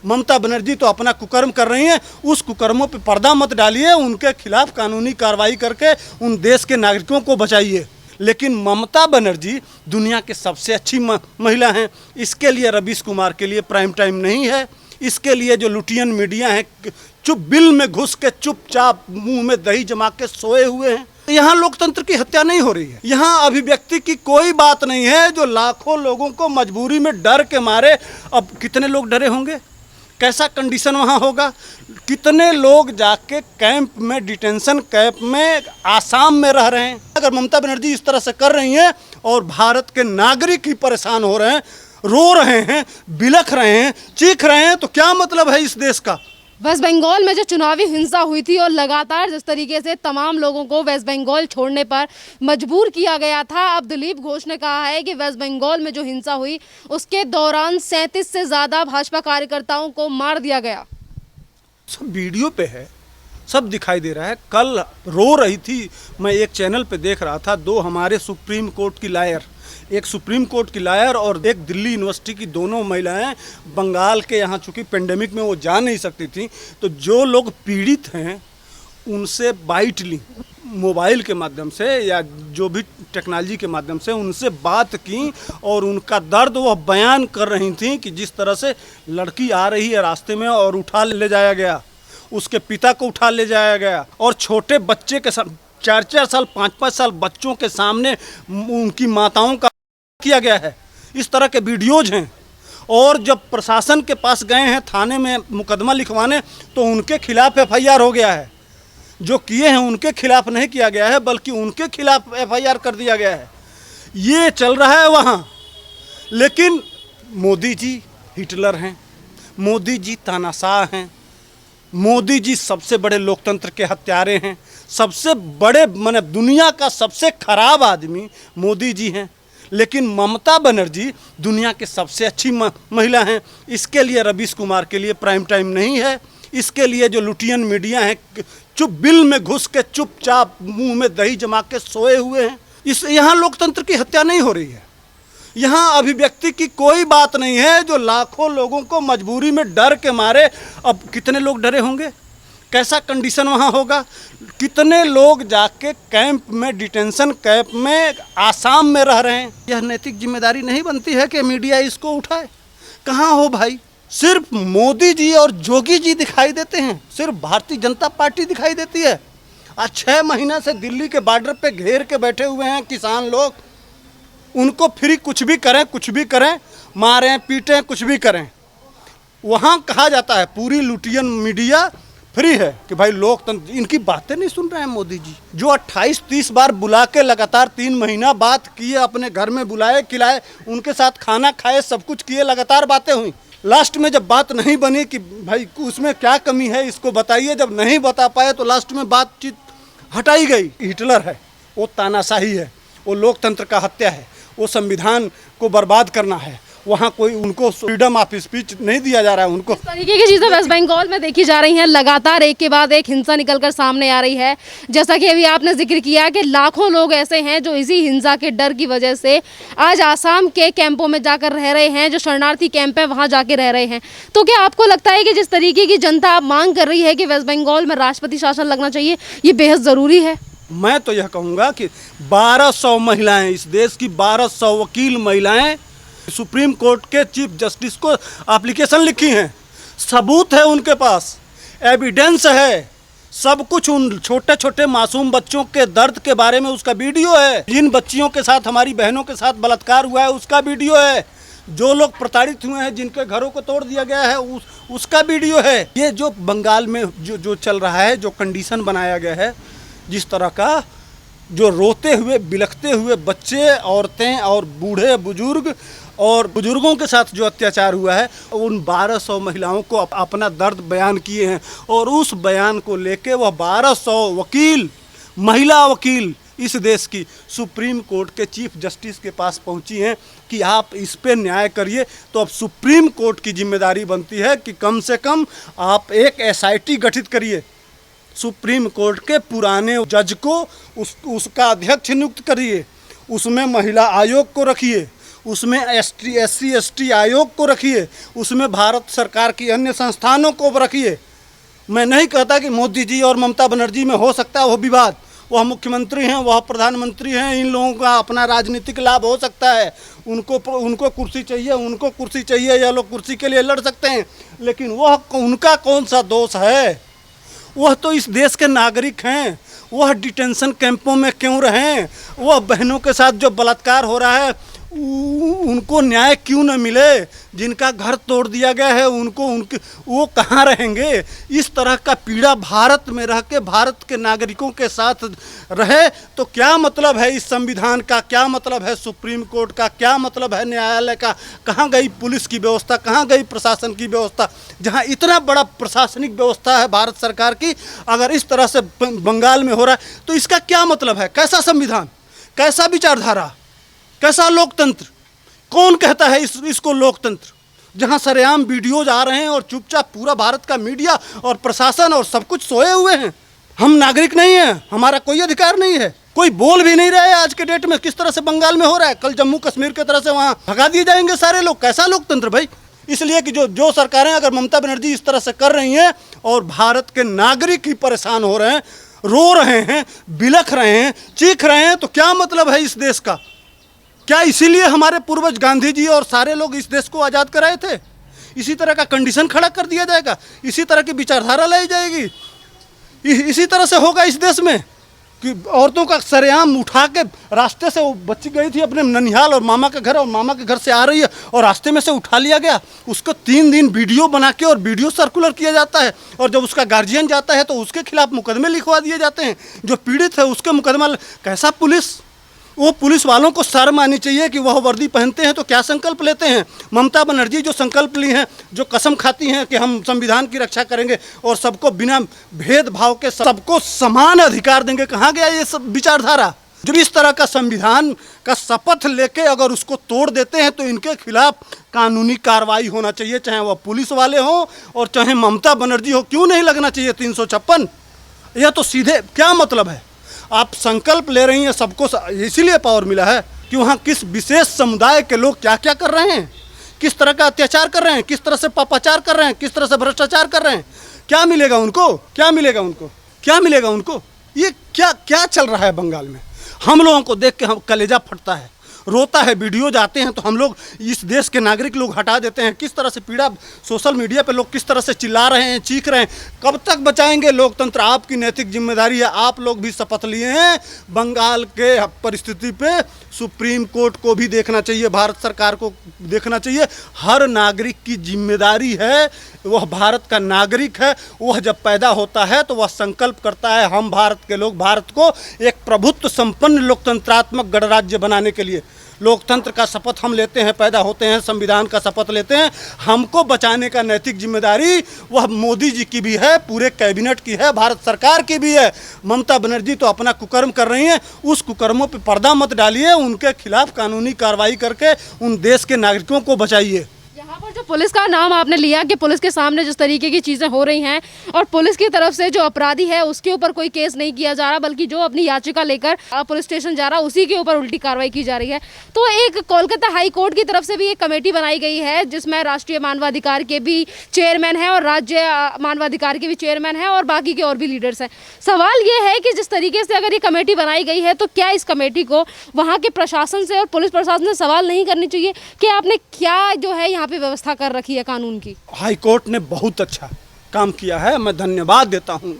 ममता बनर्जी तो अपना कुकर्म कर रही हैं, उस कुकर्मों पे पर्दा मत डालिए, उनके खिलाफ कानूनी कार्रवाई करके उन देश के नागरिकों को बचाइए। लेकिन ममता बनर्जी दुनिया के सबसे अच्छी महिला हैं, इसके लिए रवीश कुमार के लिए प्राइम टाइम नहीं है। इसके लिए जो लुटियन मीडिया है चुप बिल में घुस के चुपचाप मुंह में दही जमा के सोए हुए हैं। यहाँ लोकतंत्र की हत्या नहीं हो रही है, यहाँ अभिव्यक्ति की कोई बात नहीं है। जो लाखों लोगों को मजबूरी में डर के मारे, अब कितने लोग डरे होंगे, कैसा कंडीशन वहाँ होगा, कितने लोग जाके कैंप में, डिटेंशन कैंप में आसाम में रह रहे हैं। अगर ममता बनर्जी इस तरह से कर रही हैं और भारत के नागरिक ही परेशान हो रहे हैं, रो रहे हैं, बिलख रहे हैं, चीख रहे हैं, तो क्या मतलब है इस देश का। वेस्ट बंगाल में जो चुनावी हिंसा हुई थी और लगातार जिस तरीके से तमाम लोगों को वेस्ट बंगाल छोड़ने पर मजबूर किया गया था, अब दिलीप घोष ने कहा है कि वेस्ट बंगाल में जो हिंसा हुई उसके दौरान 37 से ज़्यादा भाजपा कार्यकर्ताओं को मार दिया गया। सब वीडियो पे है, सब दिखाई दे रहा है। कल रो रही थी, मैं एक चैनल पे देख रहा था, दो हमारे सुप्रीम कोर्ट की लायर, एक सुप्रीम कोर्ट की लायर और एक दिल्ली यूनिवर्सिटी की, दोनों महिलाएं बंगाल के यहाँ, चूँकि पेंडेमिक में वो जा नहीं सकती थी, तो जो लोग पीड़ित हैं उनसे बाइट ली, मोबाइल के माध्यम से या जो भी टेक्नोलॉजी के माध्यम से उनसे बात की और उनका दर्द वह बयान कर रही थी कि जिस तरह से लड़की आ रही है रास्ते में और उठा ले जाया गया, उसके पिता को उठा ले जाया गया और छोटे बच्चे के साथ 4-4 साल 5-5 साल बच्चों के सामने उनकी माताओं का किया गया है। इस तरह के वीडियोज हैं। और जब प्रशासन के पास गए हैं थाने में मुकदमा लिखवाने, तो उनके खिलाफ एफआईआर हो गया है। जो किए हैं उनके खिलाफ नहीं किया गया है, बल्कि उनके खिलाफ एफआईआर कर दिया गया है। ये चल रहा है वहाँ। लेकिन मोदी जी हिटलर हैं, मोदी जी तानाशाह हैं, मोदी जी सबसे बड़े लोकतंत्र के हत्यारे हैं, सबसे बड़े माने दुनिया का सबसे खराब आदमी मोदी जी हैं। लेकिन ममता बनर्जी दुनिया के सबसे अच्छी महिला हैं, इसके लिए रवीश कुमार के लिए प्राइम टाइम नहीं है। इसके लिए जो लुटियन मीडिया है चुप बिल में घुस के चुपचाप मुंह में दही जमा के सोए हुए हैं। इस यहाँ लोकतंत्र की हत्या नहीं हो रही है, यहाँ अभिव्यक्ति की कोई बात नहीं है। जो लाखों लोगों को मजबूरी में डर के मारे, अब कितने लोग डरे होंगे, कैसा कंडीशन वहाँ होगा, कितने लोग जाके कैंप में, डिटेंशन कैंप में आसाम में रह रहे हैं। यह नैतिक जिम्मेदारी नहीं बनती है कि मीडिया इसको उठाए। कहाँ हो भाई, सिर्फ मोदी जी और जोगी जी दिखाई देते हैं, सिर्फ भारतीय जनता पार्टी दिखाई देती है। आज 6 महीना से दिल्ली के बॉर्डर पे घेर के बैठे हुए हैं किसान लोग, उनको फ्री कुछ भी करें, कुछ भी करें, मारें पीटें, कुछ भी करें। वहाँ कहा जाता है पूरी लुटियन मीडिया फ्री है कि भाई लोकतंत्र। इनकी बातें नहीं सुन रहे हैं मोदी जी, जो 28-30 बार बुला के लगातार 3 महीना बात किए, अपने घर में बुलाए, खिलाए, उनके साथ खाना खाए, सब कुछ किए, लगातार बातें हुई। लास्ट में जब बात नहीं बनी कि भाई उसमें क्या कमी है इसको बताइए, जब नहीं बता पाए तो लास्ट में बातचीत हटाई गई। हिटलर है, वो तानाशाही है, वो लोकतंत्र का हत्या है, वो संविधान को बर्बाद करना है। वहाँ कोई उनको फ्रीडम ऑफ स्पीच नहीं दिया जा रहा है। उनको इस तरीके की चीज़ें वेस्ट बंगाल में देखी जा रही हैं, लगातार एक के बाद एक हिंसा निकलकर सामने आ रही है। जैसा कि अभी आपने जिक्र किया कि लाखों लोग ऐसे हैं जो इसी हिंसा के डर की वजह से आज आसाम के कैंपों में जाकर रह रहे हैं, जो शरणार्थी कैंप है वहाँ जाके रह रहे हैं। तो क्या आपको लगता है कि जिस तरीके की जनता मांग कर रही है कि वेस्ट बंगाल में राष्ट्रपति शासन लगना चाहिए, ये बेहद ज़रूरी है? मैं तो यह कहूँगा कि 1200 महिलाएं, इस देश की 1200 वकील महिलाएं सुप्रीम कोर्ट के चीफ जस्टिस को एप्लीकेशन लिखी हैं, सबूत है उनके पास, एविडेंस है, सब कुछ। उन छोटे छोटे मासूम बच्चों के दर्द के बारे में उसका वीडियो है, जिन बच्चियों के साथ, हमारी बहनों के साथ बलात्कार हुआ है उसका वीडियो है, जो लोग प्रताड़ित हुए हैं, जिनके घरों को तोड़ दिया गया है उसका वीडियो है। ये जो बंगाल में जो चल रहा है, जो कंडीशन बनाया गया है, जिस तरह का जो रोते हुए बिलखते हुए बच्चे, औरतें और बूढ़े बुजुर्ग और बुजुर्गों के साथ जो अत्याचार हुआ है, उन 1200 महिलाओं को अपना दर्द बयान किए हैं और उस बयान को लेके वह 1200 वकील, महिला वकील इस देश की सुप्रीम कोर्ट के चीफ जस्टिस के पास पहुंची हैं कि आप इस पे न्याय करिए। तो अब सुप्रीम कोर्ट की जिम्मेदारी बनती है कि कम से कम आप एक एसआईटी गठित करिए, सुप्रीम कोर्ट के पुराने जज को उसका अध्यक्ष नियुक्त करिए, उसमें महिला आयोग को रखिए, उसमें SC ST आयोग को रखिए, उसमें भारत सरकार की अन्य संस्थानों को रखिए। मैं नहीं कहता कि मोदी जी और ममता बनर्जी में हो सकता है वो विवाद, वह मुख्यमंत्री हैं, वह प्रधानमंत्री हैं, इन लोगों का अपना राजनीतिक लाभ हो सकता है, उनको कुर्सी चाहिए, उनको कुर्सी चाहिए, यह लोग कुर्सी के लिए लड़ सकते हैं, लेकिन वह उनका कौन सा दोष है? वह तो इस देश के नागरिक हैं। वह डिटेंशन कैंपों में क्यों रहें? वह बहनों के साथ जो बलात्कार हो रहा है उनको न्याय क्यों न मिले? जिनका घर तोड़ दिया गया है उनके वो कहाँ रहेंगे? इस तरह का पीड़ा भारत में रह के भारत के नागरिकों के साथ रहे तो क्या मतलब है इस संविधान का? क्या मतलब है सुप्रीम कोर्ट का? क्या मतलब है न्यायालय का? कहाँ गई पुलिस की व्यवस्था? कहाँ गई प्रशासन की व्यवस्था? जहाँ इतना बड़ा प्रशासनिक व्यवस्था है भारत सरकार की, अगर इस तरह से बंगाल में हो रहा है तो इसका क्या मतलब है? कैसा संविधान, कैसा विचारधारा, कैसा लोकतंत्र? कौन कहता है इसको लोकतंत्र? जहां सरेआम वीडियोज आ रहे हैं और चुपचाप पूरा भारत का मीडिया और प्रशासन और सब कुछ सोए हुए हैं। हम नागरिक नहीं हैं, हमारा कोई अधिकार नहीं है, कोई बोल भी नहीं रहे आज के डेट में किस तरह से बंगाल में हो रहा है। कल जम्मू कश्मीर की तरह से वहां भगा दिए जाएंगे सारे लोग। कैसा लोकतंत्र भाई? इसलिए कि जो सरकारें, अगर ममता बनर्जी इस तरह से कर रही हैं और भारत के नागरिक ही परेशान हो रहे हैं, रो रहे हैं, बिलख रहे हैं, चीख रहे हैं, तो क्या मतलब है इस देश का? क्या इसीलिए हमारे पूर्वज गांधी जी और सारे लोग इस देश को आज़ाद कराए थे? इसी तरह का कंडीशन खड़ा कर दिया जाएगा, इसी तरह की विचारधारा लाई जाएगी, इसी तरह से होगा इस देश में कि औरतों का सरेआम उठा के रास्ते से, वो बच्ची गई थी अपने ननिहाल और मामा के घर, और मामा के घर से आ रही है और रास्ते में से उठा लिया गया, उसको 3 दिन वीडियो बना के और वीडियो सर्कुलर किया जाता है, और जब उसका गार्जियन जाता है तो उसके खिलाफ मुकदमे लिखवा दिए जाते हैं। जो पीड़ित है उसके मुकदमा। कैसा पुलिस? वो पुलिस वालों को शर्म आनी चाहिए कि वह वर्दी पहनते हैं तो क्या संकल्प लेते हैं। ममता बनर्जी जो संकल्प ली हैं, जो कसम खाती हैं कि हम संविधान की रक्षा करेंगे और सबको बिना भेदभाव के सबको समान अधिकार देंगे, कहाँ गया ये सब विचारधारा? जब इस तरह का संविधान का शपथ लेके अगर उसको तोड़ देते हैं तो इनके खिलाफ कानूनी कार्रवाई होना चाहिए, चाहे वह पुलिस वाले हों और चाहे ममता बनर्जी हो। क्यों नहीं लगना चाहिए 356? यह तो सीधे क्या मतलब है? आप संकल्प ले रही हैं, सबको इसीलिए पावर मिला है कि वहाँ किस विशेष समुदाय के लोग क्या क्या कर रहे हैं, किस तरह का अत्याचार कर रहे हैं, किस तरह से पापाचार कर रहे हैं, किस तरह से भ्रष्टाचार कर रहे हैं। क्या मिलेगा उनको? क्या मिलेगा उनको? क्या मिलेगा उनको? ये क्या क्या चल रहा है बंगाल में? हम लोगों को देख के हम कलेजा फटता है, रोता है। वीडियो जाते हैं तो हम लोग, इस देश के नागरिक लोग हटा देते हैं। किस तरह से पीड़ा सोशल मीडिया पे लोग किस तरह से चिल्ला रहे हैं, चीख रहे हैं। कब तक बचाएंगे लोकतंत्र? आपकी नैतिक जिम्मेदारी है। आप लोग भी शपथ लिए हैं। बंगाल के परिस्थिति पे सुप्रीम कोर्ट को भी देखना चाहिए, भारत सरकार को देखना चाहिए। हर नागरिक की जिम्मेदारी है, वह भारत का नागरिक है। वह जब पैदा होता है तो वह संकल्प करता है, हम भारत के लोग भारत को एक प्रभुत्व संपन्न लोकतंत्रात्मक गणराज्य बनाने के लिए लोकतंत्र का शपथ हम लेते हैं, पैदा होते हैं, संविधान का शपथ लेते हैं। हमको बचाने का नैतिक जिम्मेदारी वह मोदी जी की भी है, पूरे कैबिनेट की है, भारत सरकार की भी है। ममता बनर्जी तो अपना कुकर्म कर रही हैं, उस कुकर्मों पे पर्दा मत डालिए, उनके खिलाफ कानूनी कार्रवाई करके उन देश के नागरिकों को बचाइए। यहाँ पर जो पुलिस का नाम आपने लिया कि पुलिस के सामने जिस तरीके की चीज़ें हो रही हैं और पुलिस की तरफ से जो अपराधी है उसके ऊपर कोई केस नहीं किया जा रहा, बल्कि जो अपनी याचिका लेकर पुलिस स्टेशन जा रहा उसी के ऊपर उल्टी कार्रवाई की जा रही है। तो एक कोलकाता हाई कोर्ट की तरफ से भी एक कमेटी बनाई गई है जिसमें राष्ट्रीय मानवाधिकार के भी चेयरमैन है और राज्य मानवाधिकार के भी चेयरमैन है और बाकी के और भी लीडर्स हैं। सवाल ये है कि जिस तरीके से अगर ये कमेटी बनाई गई है तो क्या इस कमेटी को वहाँ के प्रशासन से और पुलिस प्रशासन से सवाल नहीं करनी चाहिए कि आपने क्या जो है यहाँ पे व्यवस्था कर रखी है कानून की? हाई कोर्ट ने बहुत अच्छा काम किया है, मैं धन्यवाद देता हूँ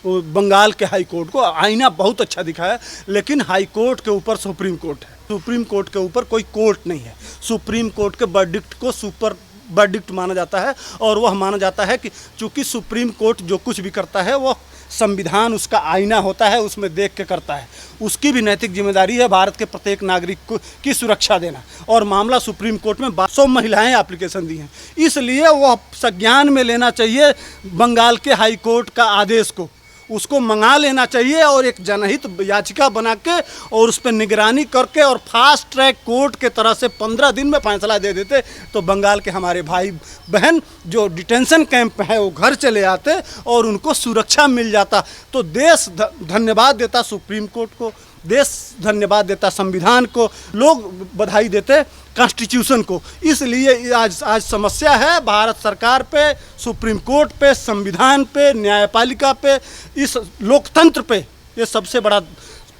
बंगाल के हाई कोर्ट को। आईना बहुत अच्छा दिखाया, लेकिन हाई कोर्ट के ऊपर सुप्रीम कोर्ट है, सुप्रीम कोर्ट के ऊपर कोई कोर्ट नहीं है। सुप्रीम कोर्ट के वर्डिक्ट को सुपर वर्डिक्ट माना जाता है और वह माना जाता है कि चूंकि सुप्रीम कोर्ट जो कुछ भी करता है वह संविधान उसका आईना होता है, उसमें देख के करता है। उसकी भी नैतिक जिम्मेदारी है भारत के प्रत्येक नागरिक की सुरक्षा देना। और मामला सुप्रीम कोर्ट में 100 महिलाएं एप्लीकेशन दी हैं, इसलिए वह संज्ञान में लेना चाहिए बंगाल के हाई कोर्ट का आदेश को, उसको मंगा लेना चाहिए और एक जनहित याचिका बना के और उस पर निगरानी करके और फास्ट ट्रैक कोर्ट के तरह से 15 दिन में फैसला दे देते तो बंगाल के हमारे भाई बहन जो डिटेंशन कैंप है वो घर चले आते और उनको सुरक्षा मिल जाता। तो देश धन्यवाद देता सुप्रीम कोर्ट को, देश धन्यवाद देता संविधान को, लोग बधाई देते कॉन्स्टिट्यूशन को। इसलिए आज समस्या है भारत सरकार पे, सुप्रीम कोर्ट पे, संविधान पे, न्यायपालिका पे, इस लोकतंत्र पे। ये सबसे बड़ा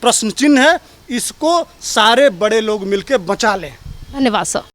प्रश्न चिन्ह है, इसको सारे बड़े लोग मिलकर बचा लें। धन्यवाद सर।